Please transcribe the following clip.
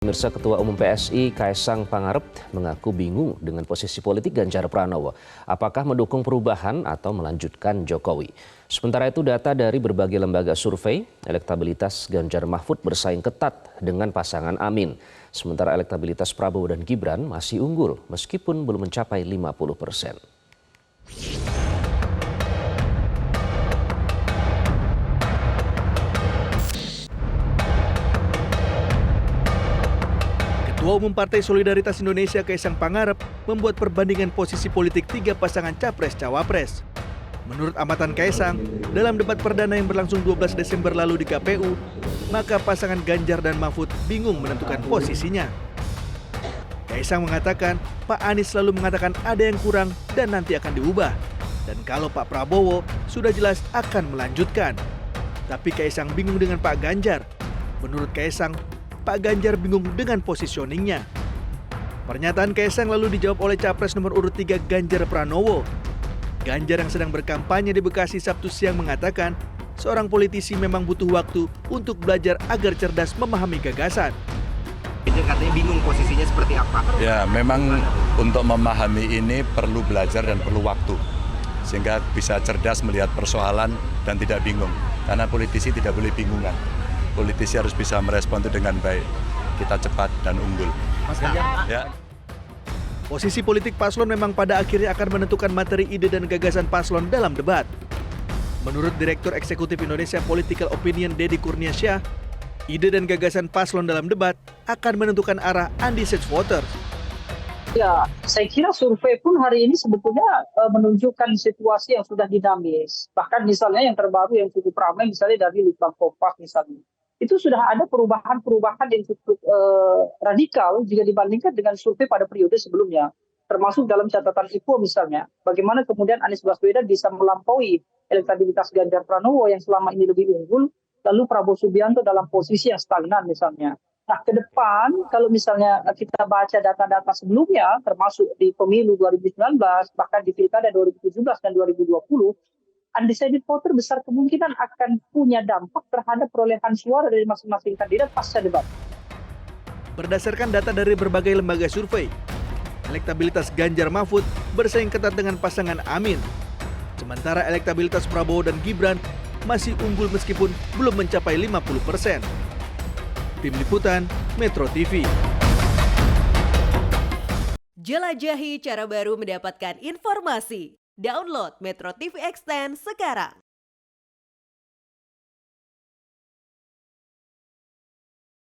Pemirsa, Ketua Umum PSI Kaesang Pangarep mengaku bingung dengan posisi politik Ganjar Pranowo. Apakah mendukung perubahan atau melanjutkan Jokowi? Sementara itu data dari berbagai lembaga survei, elektabilitas Ganjar Mahfud bersaing ketat dengan pasangan Amin. Sementara elektabilitas Prabowo dan Gibran masih unggul meskipun belum mencapai 50%. Ketua Umum Partai Solidaritas Indonesia Kaesang Pangarep membuat perbandingan posisi politik tiga pasangan Capres-Cawapres. Menurut amatan Kaesang, dalam debat perdana yang berlangsung 12 Desember lalu di KPU, maka pasangan Ganjar dan Mahfud bingung menentukan posisinya. Kaesang mengatakan Pak Anies selalu mengatakan ada yang kurang dan nanti akan diubah. Dan kalau Pak Prabowo sudah jelas akan melanjutkan. Tapi Kaesang bingung dengan Pak Ganjar. Menurut Kaesang, Pak Ganjar bingung dengan positioningnya. Pernyataan Kaesang lalu dijawab oleh Capres nomor urut 3 Ganjar Pranowo. Ganjar yang sedang berkampanye di Bekasi Sabtu siang mengatakan, seorang politisi memang butuh waktu untuk belajar agar cerdas memahami gagasan. Dia katanya bingung posisinya seperti apa. Ya, memang untuk memahami ini perlu belajar dan perlu waktu. Sehingga bisa cerdas melihat persoalan dan tidak bingung. Karena politisi tidak boleh bingungan. Politisi harus bisa merespon itu dengan baik. Kita cepat dan unggul. Mas Ganjar. Ya. Posisi politik paslon memang pada akhirnya akan menentukan materi ide dan gagasan paslon dalam debat. Menurut Direktur Eksekutif Indonesia Political Opinion Deddy Kurniasyah, ide dan gagasan paslon dalam debat akan menentukan arah undecided voters. Ya, saya kira survei pun hari ini sebetulnya menunjukkan situasi yang sudah dinamis. Bahkan misalnya yang terbaru yang cukup ramai misalnya dari Litbang Kompas misalnya. Itu sudah ada perubahan-perubahan yang cukup radikal jika dibandingkan dengan survei pada periode sebelumnya. Termasuk dalam catatan IPO misalnya. Bagaimana kemudian Anies Baswedan bisa melampaui elektabilitas Ganjar Pranowo yang selama ini lebih unggul. Lalu Prabowo Subianto dalam posisi yang stagnan misalnya. Nah, ke depan kalau misalnya kita baca data-data sebelumnya, termasuk di pemilu 2019, bahkan di pilkada 2017 dan 2020, undecided voter besar kemungkinan akan punya dampak terhadap perolehan suara dari masing-masing kandidat pasca debat. Berdasarkan data dari berbagai lembaga survei, elektabilitas Ganjar Mahfud bersaing ketat dengan pasangan Amin. Sementara elektabilitas Prabowo dan Gibran masih unggul meskipun belum mencapai 50%. Tim Liputan, Metro TV. Jelajahi cara baru mendapatkan informasi. Download Metro TV Extend sekarang.